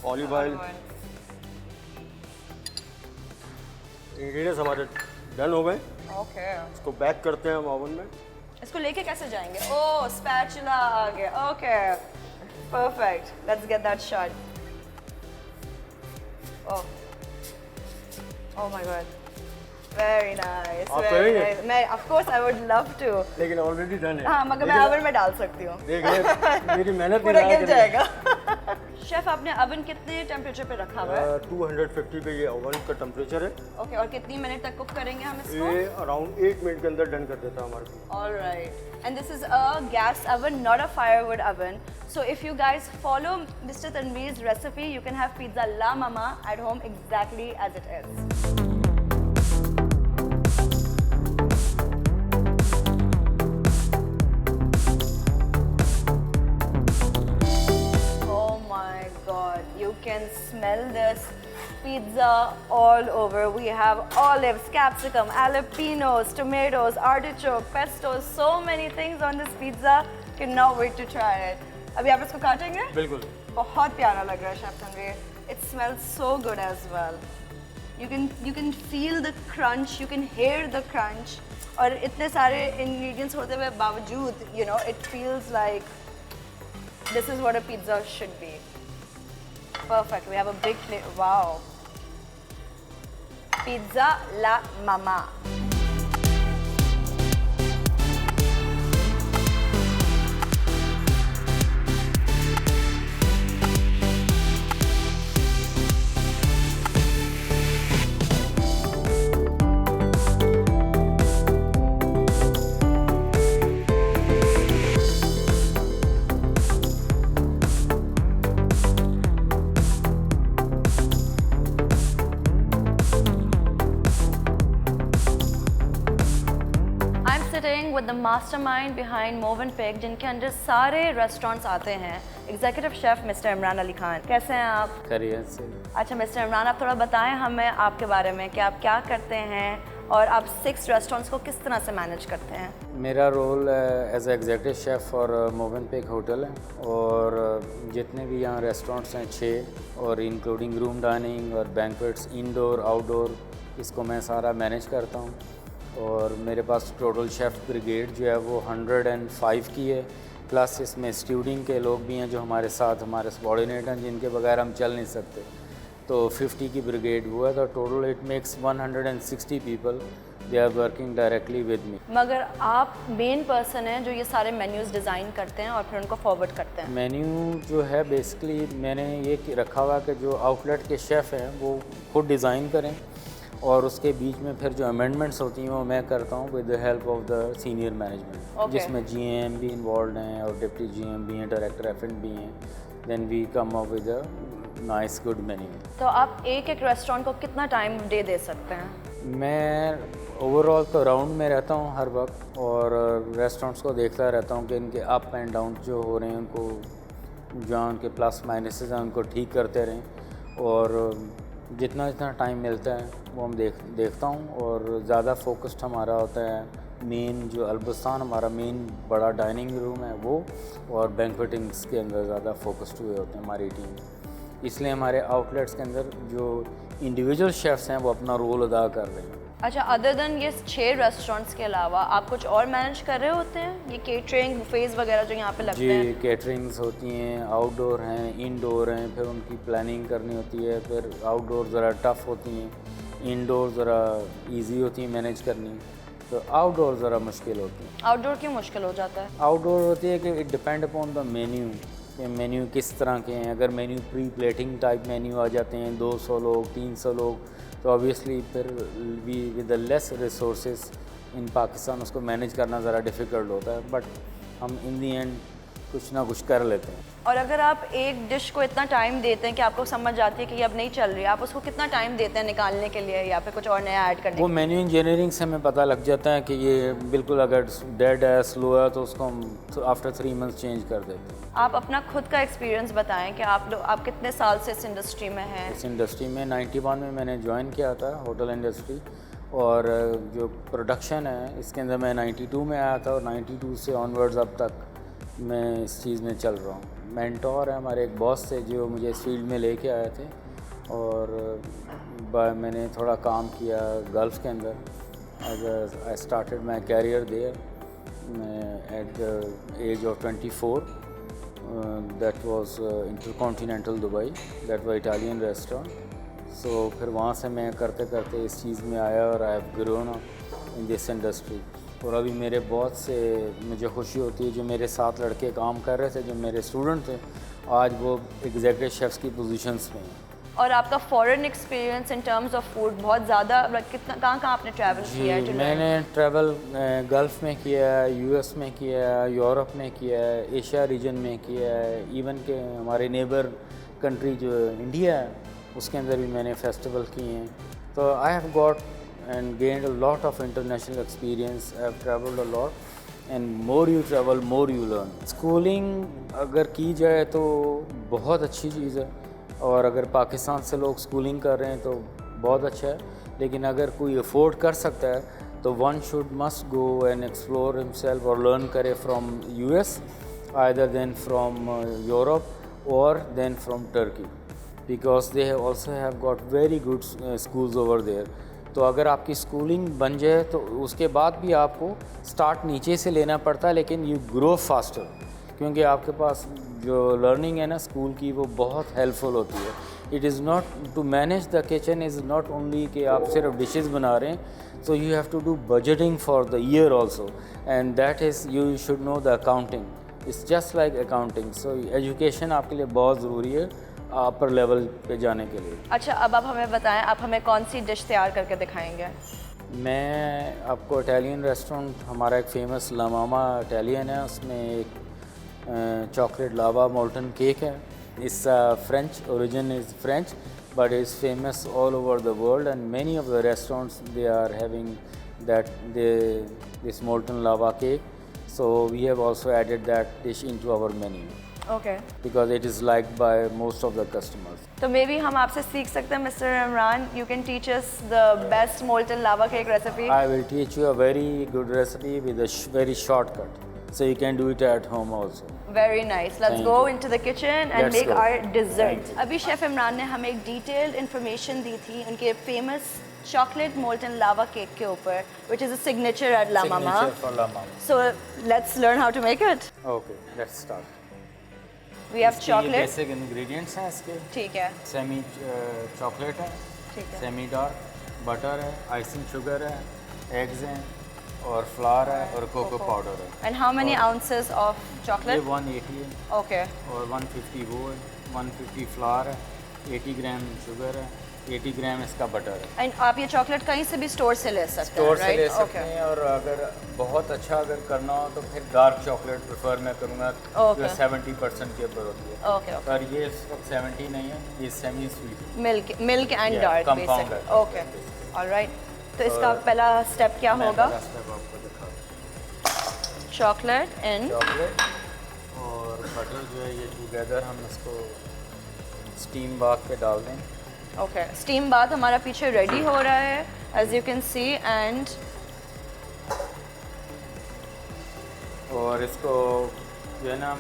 olive oil. Ingredients हमारे डन हो गए. Okay. इसको बैक करते हैं हम ओवन में. इसको लेके कैसे जाएंगे? ओह, स्पैचुला आ गया. Okay. Perfect. Let's get that shot. Oh my God. Very nice. आप very करेंगे? nice. मैं of course I would love to. लेकिन ऑलरेडी डन है। हाँ मगर मैं ओवन में डाल सकती हूँ। देख ले मेरी मेहनत पूरा गिर जाएगा। शेफ आपने ओवन कितने टेम्परेचर पे रखा हुआ है? 250 पे ये ओवन का टेम्परेचर है। ओके और कितनी मिनट तक कुक करेंगे हम इसको? ये अराउंड 8 मिनट के अंदर डन कर देता है हमारे को। All right. And this is a gas oven, not a firewood oven. So if you guys follow Mr. Tanveer's recipe, you can have pizza La Mama at home exactly as it is. Oh my God, you can smell this pizza all over. We have olives, capsicum, jalapenos, tomatoes, artichoke, pesto, so many things on this pizza. Cannot wait to try it. अभी आप इसको काटेंगे? बिल्कुल। बहुत प्यारा लग रहा है chef Tanvir. It smells so good as well. You can feel the crunch, you can hear the crunch. और इतने सारे ingredients होते हुए बावजूद, you know, it feels like this is what a pizza should be. Perfect. We have a big plate. Wow. Pizza La Mama. Sitting with the mastermind behind Movenpick, जिनके अंदर सारे restaurants आते हैं, executive chef mister Imran Ali Khan. कैसे हैं आप? खैरियत से। अच्छा मिस्टर इमरान, आप थोड़ा बताएं हमें आपके बारे में कि आप क्या करते हैं और आप 6 रेस्टोरेंट्स को किस तरह से मैनेज करते हैं? मेरा रोल एज एग्जीक्यूटिव शेफ़ और मोवेनपिक होटल है, और जितने भी यहाँ रेस्टोरेंट्स हैं 6, और इंक्लूडिंग रूम डाइनिंग और बैंक्वेट्स, इंडोर आउटडोर, इसको मैं सारा मैनेज करता हूँ। और मेरे पास टोटल शेफ़ ब्रिगेड जो है वो 105 की है, प्लस इसमें स्टूडेंट के लोग भी हैं जो हमारे साथ, हमारे सबॉर्डिनेट हैं, जिनके बगैर हम चल नहीं सकते। तो 50 की ब्रिगेड वो है, तो total it makes 160 people, they are working directly with me. मगर आप मेन पर्सन हैं जो ये सारे मेन्यूज़ डिज़ाइन करते हैं और फिर उनको फॉरवर्ड करते हैं। मेन्यू जो है बेसिकली मैंने ये रखा हुआ कि जो आउटलेट के शेफ़ हैं वो खुद डिज़ाइन करें, और उसके बीच में फिर जो अमेंडमेंट्स होती हैं वो मैं करता हूँ with the help of the senior management, जिसमें GM भी इन्वॉल्व हैं और डिप्टी GM भी हैं, डायरेक्टर F&B भी हैं। Then we come up with a nice good menu. तो आप एक रेस्टोरेंट को कितना टाइम दे सकते हैं? मैं ओवरऑल तो राउंड में रहता हूँ हर वक्त, और रेस्टोरेंट्स को देखता रहता हूँ कि इनके अप एंड डाउन जो हो रहे हैं, उनको जहाँ उनके प्लस माइनसेस हैं उनको ठीक करते रहें, और जितना टाइम मिलता है वो हम देखता हूँ। और ज़्यादा फोकस्ड हमारा होता है मेन जो अल्बस्तान हमारा मेन बड़ा डाइनिंग रूम है वो, और बैंक्वेटिंग्स के अंदर ज़्यादा फोकस्ड हुए होते हैं हमारी टीम। इसलिए हमारे आउटलेट्स के अंदर जो इंडिविजुअल शेफ्स हैं वो अपना रोल अदा कर रहे हैं। अच्छा, अदर देन ये 6 रेस्टोरेंट्स के अलावा आप कुछ और मैनेज कर रहे होते हैं? ये केटरिंग बुफेज वगैरह जो यहाँ पे लगते हैं? जी, केटरिंग्स होती हैं, आउटडोर हैं, इंडोर हैं, फिर उनकी प्लानिंग करनी होती है। फिर आउटडोर ज़रा टफ़ होती हैं, इंडोर ज़रा इजी होती हैं मैनेज करनी, तो आउटडोर ज़रा मुश्किल होती है। आउटडोर क्यों मुश्किल हो जाता है? आउटडोर होती है कि it depend upon the menu, कि मेन्यू किस तरह के हैं। अगर menu pre plating type menu आ जाते हैं, 200 लोग 300 लोग, तो ऑब्वियसली फिर we with less resources in Pakistan उसको मैनेज करना ज़रा डिफ़िकल्ट होता है, बट हम इन दी एंड कुछ ना कुछ कर लेते हैं। और अगर आप एक डिश को इतना टाइम देते हैं कि आपको समझ आती है कि ये अब नहीं चल रही, आप उसको कितना टाइम देते हैं निकालने के लिए या फिर कुछ और नया ऐड करने वो के लिए? मेन्यू इंजीनियरिंग से हमें पता लग जाता है कि ये बिल्कुल अगर डेड है, स्लो है, तो उसको हम आफ्टर 3 मंथ्स चेंज कर देते हैं। आप अपना खुद का एक्सपीरियंस बताएं कि आप कितने साल से इस इंडस्ट्री में हैं? इस इंडस्ट्री में 91 में मैंने ज्वाइन किया था होटल इंडस्ट्री, और जो प्रोडक्शन है इसके अंदर मैं 92 में आया था, और 92 से ऑनवर्ड्स अब तक मैं इस चीज़ में चल रहा हूँ। मेंटोर है हमारे एक बॉस थे जो मुझे इस फील्ड में लेके आए थे, और मैंने थोड़ा काम किया गल्फ़ के अंदर। I started my career there at the age of 24। That was Intercontinental Dubai, that was Italian restaurant. So फिर वहाँ से मैं करते करते इस चीज़ में आया और I have grown in this industry. और अभी मेरे बहुत से मुझे खुशी होती है जो मेरे साथ लड़के काम कर रहे थे, जो मेरे स्टूडेंट थे, आज वो एग्जीक्यूटिव शेफ्स की पोजीशंस में हैं। और आपका foreign experience in terms of food बहुत ज़्यादा, कितना कहाँ कहाँ आपने ट्रैवल किया है? मैंने ट्रैवल गल्फ़ में किया है, यूएस में किया है, यूरोप में किया है, एशिया रीजन में किया है, इवन के हमारे नेबर कंट्री जो इंडिया है उसके अंदर भी मैंने फेस्टिवल किए हैं। तो I have got and gained a lot of international experience. I have travelled a lot and more you travel more you learn. Schooling अगर की जाए तो बहुत अच्छी चीज़ है, और अगर पाकिस्तान से लोग स्कूलिंग कर रहे हैं तो बहुत अच्छा है, लेकिन अगर कोई अफोर्ड कर सकता है तो one should must go and explore himself और लर्न करे from US either then from Europe और then from Turkey, because they also have got very good schools over there. तो अगर आपकी स्कूलिंग बन जाए तो उसके बाद भी आपको स्टार्ट नीचे से लेना पड़ता है, लेकिन यू ग्रो फास्टर, क्योंकि आपके पास जो लर्निंग है ना स्कूल की वो बहुत हेल्पफुल होती है। It is not to manage the kitchen is not only कि आप सिर्फ डिशेस बना रहे हैं, so you have to do budgeting for the year also, and that is you should know the accounting. It's just like accounting. So education आपके लिए बहुत ज़रूरी है अपर लेवल पे जाने के लिए। अच्छा, अब आप हमें बताएं, आप हमें कौन सी डिश तैयार करके दिखाएंगे? मैं आपको इटालियन रेस्टोरेंट, हमारा एक फेमस ला मामा इटालियन है, उसमें एक चॉकलेट लावा मोल्टन केक है। इस French, origin is French but is famous all over the world, and many of the restaurants they are having this molten lava cake. So we have also added that dish into our menu Okay. because it is liked by most of the customers. तो may be हम आपसे सीख सकते हैं mister Imran, you can teach us the best molten lava cake recipe. I will teach you a very good recipe with a very shortcut, so you can do it at home also. Very nice, let's Thank go you. Into the kitchen and Let's make go. Our dessert. Thank you. अभी chef Imran ने हमें एक detailed information दी थी उनके famous chocolate molten lava cake के ऊपर, which is a signature at La Mama. Signature for La Mama. So let's learn how to make it. Okay, let's start. We have इसके ये चॉकलेट। basic ingredients हैं इसके। ठीक है, semi chocolate है, ठीक है। सेमी डार्क बटर है, आइसिंग शुगर है, एग्स हैं और फ्लावर है और कोको पाउडर है। And how many ounces of ये चॉकलेट? 180 है ओके, और 150 वो है, 150 फ्लावर है, 80 ग्राम शुगर है, 80 ग्राम इसका बटर है। एंड आप ये चॉकलेट कहीं से भी स्टोर से ले सकते हैं, स्टोर से ले राइट? सकते हैं, और अगर बहुत अच्छा अगर करना हो तो फिर डार्क चॉकलेट प्रेफर मैं करूँगा Okay. जो 70% के ऊपर होती है। ओके, पर ये इस वक्त 70 नहीं है, ये सेमी स्वीट है। Milk and Yeah, dark compound basic. है। Okay, alright. तो इसका पहला स्टेप क्या मैं होगा? पहला step आपको दिखाता हूँ। चॉकलेट इन। चॉकलेट और बटर जो है ये टुगेदर हम इसको स्टीम बाग पे डाल दें। ओके, स्टीम बाथ हमारा पीछे रेडी हो रहा है as you can see, and और इसको जो है ना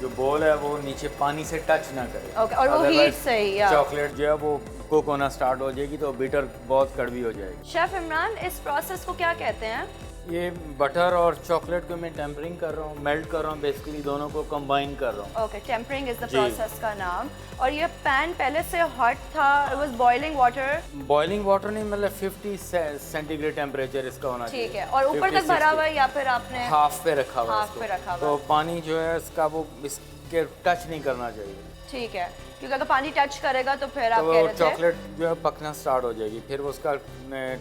जो बोल है वो नीचे पानी से टच ना करे। ओके, और वो Otherwise, हीट से ही, या चॉकलेट जो है वो कुक होना स्टार्ट हो जाएगी तो बिटर बहुत कड़वी हो जाएगी। शेफ इमरान, इस प्रोसेस को क्या कहते हैं? ये बटर और चॉकलेट को मैं टेम्परिंग कर रहा हूँ, मेल्ट कर रहा हूँ, बेसिकली दोनों को कंबाइन कर रहा हूँ। ओके, टेम्परिंग इज द जी। प्रोसेस का नाम। और ये पैन पहले से हॉट था, it was boiling water? Boiling water नहीं, मतलब 50 सेंटीग्रेड टेम्परेचर इसका होना चाहिए। ठीक है, और ऊपर तक भरा हुआ है या फिर आपने? हाफ पे रखा हुआ है हाफ इसको। पे रखा हुआ तो है। पानी जो है इसका वो इसके टच नहीं करना चाहिए, ठीक है, क्योंकि अगर पानी टच करेगा तो फिर तो आप वो कह रहे थे चॉकलेट जो है पकना स्टार्ट हो जाएगी, फिर उसका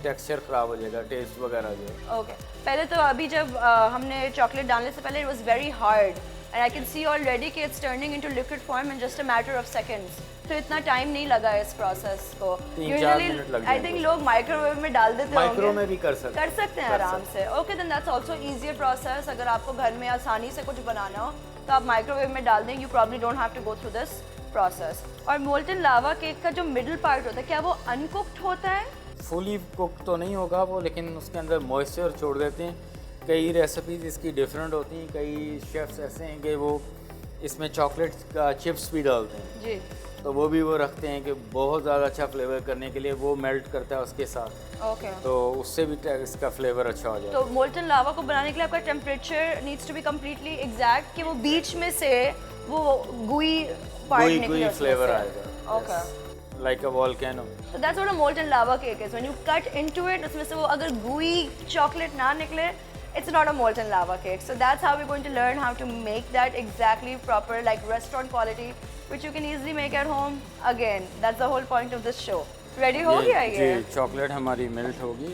टेक्सचर ख़राब हो जाएगा, टेस्ट वगैरह जो है। ओके। पहले तो अभी जब हमने चॉकलेट डालने से पहले it was very hard, and I can see already कि it's turning into liquid form in just a matter of seconds. तो इतना टाइम नहीं लगा इस प्रोसेस को। 3-4 मिनट लग आई थिंक जाएंगे। लोग माइक्रोवेव में डाल देते होंगे। माइक्रो में भी कर सकते हैं आराम से। Okay, then that's also easier process. अगर आपको घर में आसानी से कुछ बनाना हो तो आप माइक्रोवेव में डाल दें, you probably don't have to go through this process. और मोल्टन लावा केक का जो मिडिल पार्ट होता है, क्या वो अनकुक्ड होता है? फुली कुक तो नहीं होगा वो, लेकिन उसके अंदर मॉइस्चर छोड़ देते हैं। कई रेसिपीज इसकी डिफरेंट होती हैं, कई शेफ्स ऐसे हैं कि वो इसमें चॉकलेट का चिप्स भी डालते हैं, जी। तो वो भी वो रखते हैं कि बहुत ज़्यादा अच्छा फ्लेवर करने के लिए वो मेल्ट करता है उसके साथ, ओके। तो उससे भी इसका फ्लेवर अच्छा हो जाएगा। तो मोल्टन लावा को बनाने के लिए आपका temperature needs to be completely exact, कि वो बीच में से वो गुई पार्ट निकले उसमें फ्लेवर से। आएगा। Okay. like a volcano. So that's what a molten lava cake is. When you cut into it, उसमें से वो अगर gooey chocolate ना निकले, it's not a molten lava cake. So that's how we're going to learn how to make that exactly proper, like restaurant quality, which you can easily make at home. Again, that's the whole point of this show. Ready हो गया ये? जी, chocolate हमारी melt होगी।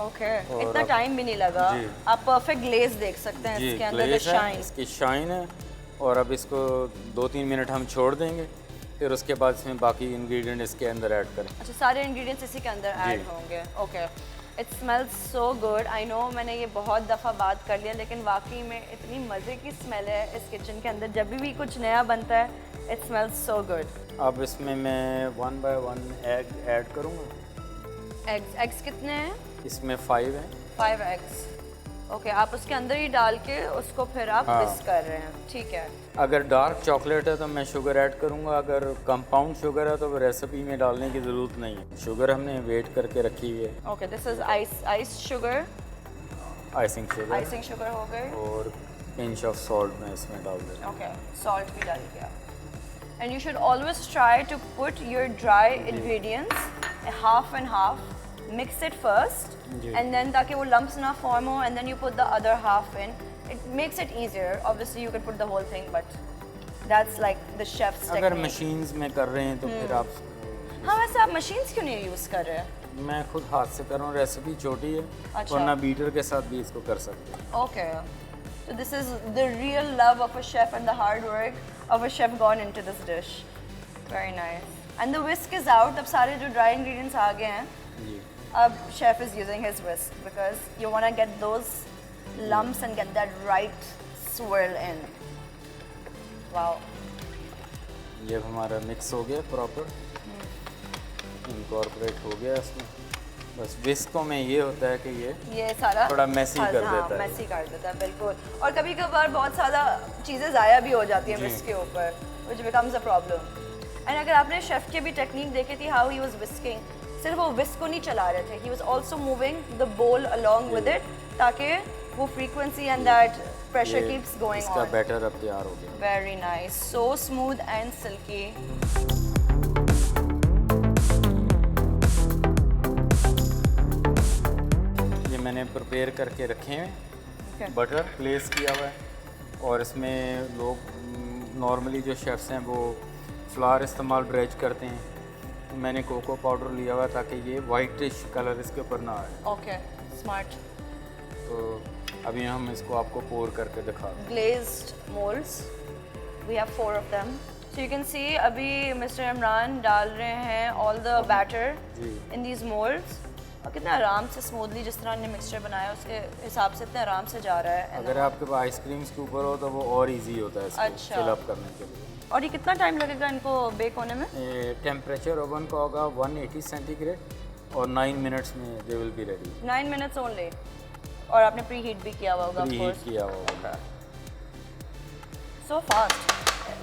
Okay. और इतना अब- time भी नहीं लगा। जी। आप perfect glaze देख सकते हैं जी, इसके अंदर the ग्लेस है, shine. इसकी शाइन है। और अब इसको 2-3 मिनट हम छोड़ देंगे, फिर उसके बाद इसमें बाकी इंग्रेडिएंट इसके अंदर ऐड करें। अच्छा, सारे इंग्रेडिएंट्स इसी के अंदर जी। ऐड होंगे। Okay, it smells so good. I know मैंने ये बहुत दफ़ा बात कर लिया, लेकिन वाकई में इतनी मज़े की स्मेल है इस किचन के अंदर। जब भी कुछ नया बनता है, इट स्मेल्स सो गुड। अब इसमें मैं 1 by 1 एग ऐड करूँगा। एग्स कितने हैं? इसमें 5 हैं। 5 एग्स। ओके, आप उसके अंदर ही डाल के उसको फिर आप हाँ। मिक्स कर रहे हैं। ठीक है। अगर डार्क चॉकलेट है तो मैं शुगर ऐड करूँगा, अगर कंपाउंड शुगर है तो रेसिपी में डालने की ज़रूरत नहीं है। शुगर हमने वेट करके रखी हुई है। Okay, this is ice sugar. Icing sugar हो गई। और पिंच ऑफ सॉल्ट मैं इसमें डाल दूँगा। Okay, salt भी डाल दिया. And you should always try to put your dry ingredients half and half. Mix it first, ji. and then ताकि वो lumps ना form हो, and then you put the other half in. It makes it easier. Obviously, you can put the whole thing, but that's like the chef's अगर technique. Machines में कर रहे हैं तो फिर आप हाँ, वैसे आप machines क्यों नहीं use कर रहे हैं? मैं खुद हाथ से कर रहा हूँ, रेसिपी छोटी है, अच्छा। वरना बीटर के साथ भी इसको कर सकते हैं। Okay. So this is the real love of a chef and the hard work of a chef gone into this dish. Very nice. And the whisk is out. अब सारे जो dry ingredients आ गए हैं, जी, अब chef is using his whisk because you want to get those lumps and get that right swirl in. Wow. ये हमारा mix हो गया प्रॉपर, इनकॉर्पोरेट हो गया इसमें। बस विस्कों में ये होता है कि ये सारा थोड़ा messy कर देता है। मैसी कर देता है, बिल्कुल। और कभी कभार बहुत ज़्यादा चीज़ें ज़ाया भी हो जाती हैं जी। whisk के ऊपर, which becomes a problem. And अगर आपने शेफ की भी टेक्निक देखी थी, how he was whisking, सिर्फ वो whisk को नहीं चला रहे थे, he was also moving the bowl along with it, ताकि वो frequency and that pressure ये keeps going इसका on. बैटर अब तैयार हो गया। Very nice, so smooth and silky. ये मैंने प्रिपेयर करके रखे हैं, Okay. बटर प्लेस किया हुआ है। और इसमें लोग नॉर्मली जो शेफ्स हैं वो फ्लावर इस्तेमाल ब्रेज करते हैं, मैंने कोको पाउडर लिया हुआ है ताकि ये वाइटिश कलर इसके ऊपर ना आए। Okay, smart. तो अभी हम इसको आपको पोर करके दिखा दें। Glazed molds. We have 4 of them. So you can see अभी Mr. Imran डाल रहे हैं all the batter ji. in these molds. और कितना आराम से स्मूथली जिस तरह हमने मिक्सचर बनाया उसके हिसाब से इतने आराम से जा रहा है। अगर आपके पास आइसक्रीम स्कूपर हो तो वो और इजी होता है इसको अच्छा। फिल अप करने के लिए। और ये कितना टाइम लगेगा इनको बेक होने में? टेम्परेचर ओवन का होगा 180 सेंटीग्रेड और 9 मिनट्स में they will be ready. 9 minutes only. और आपने प्री हीट भी किया हुआ होगा of प्री course. हीट किया हुआ होगा। So fast.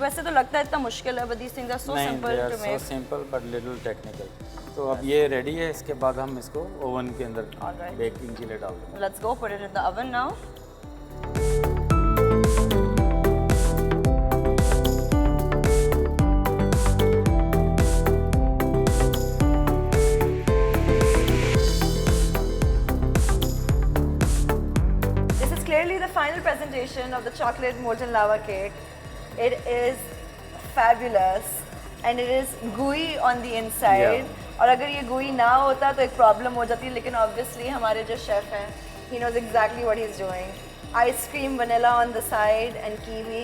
वैसे तो लगता है इतना मुश्किल है, but these things are so नहीं, simple they are to so make. simple but little technical. तो अब ये रेडी है, इसके बाद हम इसको ओवन के अंदर Alright. बेकिंग के लिए डाल देंगे। Let's go put it in the oven now. This is clearly the final presentation of the chocolate molten lava cake. It is fabulous and it is gooey on the inside. Yeah. और अगर ये gooey ना होता तो एक problem हो जाती, लेकिन obviously हमारे जो शेफ हैं, he knows exactly what he's doing. Ice cream, vanilla on the side and kiwi,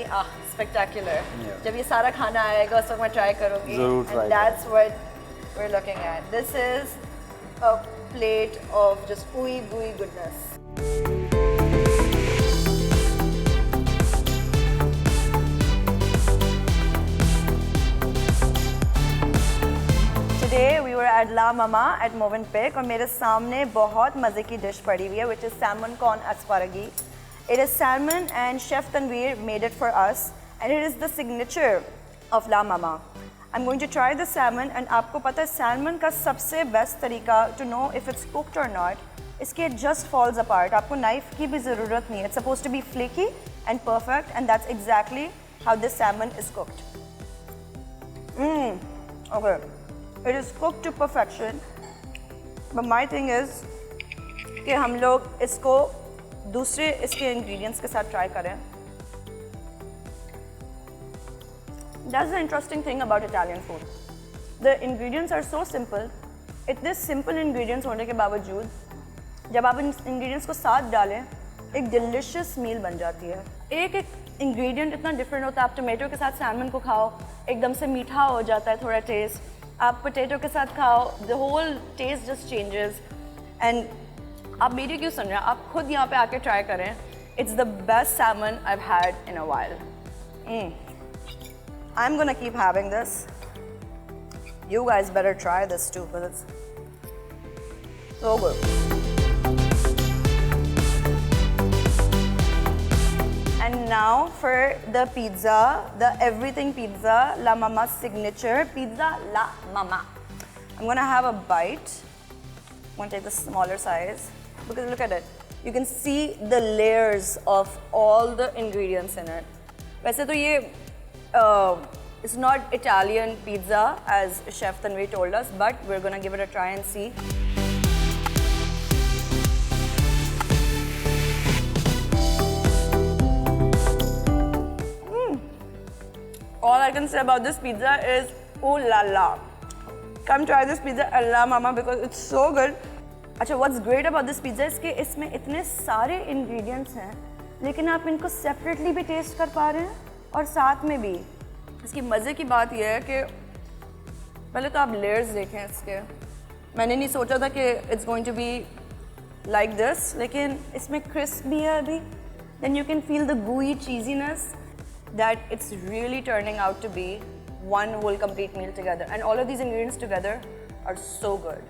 spectacular. Yeah. जब ये सारा खाना आएगा उस वक्त मैं ट्राई करूँगी. ज़रूर try And that's what we're looking at. This is a plate of just ooey gooey goodness. Today we were at La Mama at Movenpick और मेरे सामने बहुत मज़े की डिश पड़ी हुई है, which is salmon con asparagi. It is salmon and Chef Tanveer made it for us and it is the signature of La Mama. I'm going to try the salmon and आपको पता है salmon का सबसे best तरीका to know if it's cooked or not, इसके it just falls apart. आपको knife की भी ज़रूरत नहीं है. It's supposed to be flaky and perfect and that's exactly how this salmon is cooked. Okay. It is cooked to perfection. But my thing is कि हम लोग इसको दूसरे इसके ingredients के साथ try करें. That's the interesting thing about Italian food. The ingredients are so simple. इतने simple ingredients होने के बावजूद जब आप इन ingredients को साथ डालें एक delicious meal बन जाती है. एक ingredient इतना different होता है. आप tomato के साथ salmon को खाओ एकदम से मीठा हो जाता है थोड़ा taste. आप potato के साथ खाओ the whole taste just changes. And आप मेरी क्यों सुन रहे हैं? आप खुद यहाँ पे आके try करें. It's the best salmon I've had in a while. I'm gonna keep having this. You guys better try this too, because it's so good. And now for the pizza, the everything pizza, La Mama's signature pizza La Mama. I'm gonna have a bite. I'm gonna take the smaller size because look at it. You can see the layers of all the ingredients in it. वैसे तो ये it's not Italian pizza as Chef Tanvi told us, but we're gonna give it a try and see. All I can say about this pizza is ooh la la. Come try this pizza La Mama because it's so good. अच्छा, what's great about this pizza is कि इसमें इतने सारे ingredients हैं, लेकिन आप इनको separately भी taste कर पा रहे हैं और साथ में भी. इसकी मज़े की बात यह है कि पहले तो आप layers देखें इसके. मैंने नहीं सोचा था कि it's going to be like this, लेकिन इसमें crisp भी है अभी. Then you can feel the gooey cheesiness that it's really turning out to be one whole complete meal together. And all of these ingredients together are so good.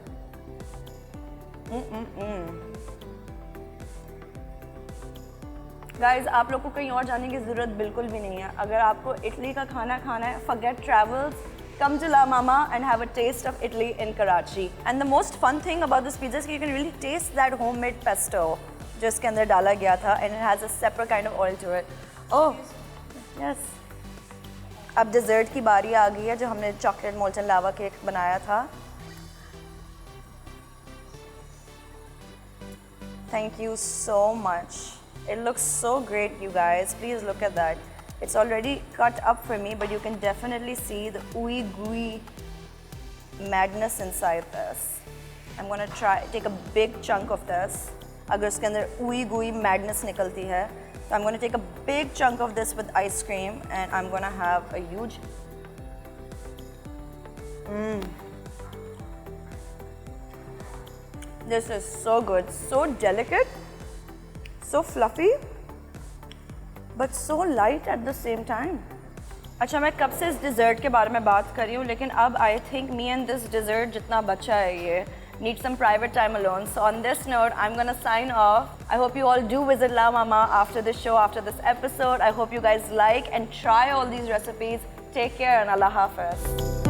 Guys, आप लोग को कहीं और जाने की ज़रूरत बिल्कुल भी नहीं है. अगर आपको इटली का खाना खाना है, forget travels, come to La Mama and have a taste of Italy in Karachi. And the most fun thing about this pizza is that you can really taste that homemade pesto जो इसके अंदर डाला गया था, and it has a separate kind of oil to it. Oh, yes. अब dessert की बारी आ गई है जो हमने chocolate molten lava cake बनाया था. Thank you so much. It looks so great, you guys. Please look at that. It's already cut up for me, but you can definitely see the ooey gooey madness inside this. I'm gonna take a big chunk of this. अगर उसके अंदर ooey gooey madness निकलती है, so I'm gonna take a big chunk of this with ice cream, and I'm gonna have a huge. This is so good, so delicate, so fluffy, but so light at the same time. अच्छा, मैं कब से इस dessert के बारे में बात कर रही हूँ, लेकिन अब I think me and this dessert जितना बचा है ये need some private time alone. So on this note, I'm gonna sign off. I hope you all do visit La Mama after this show, after this episode. I hope you guys like and try all these recipes. Take care and Allah Hafiz.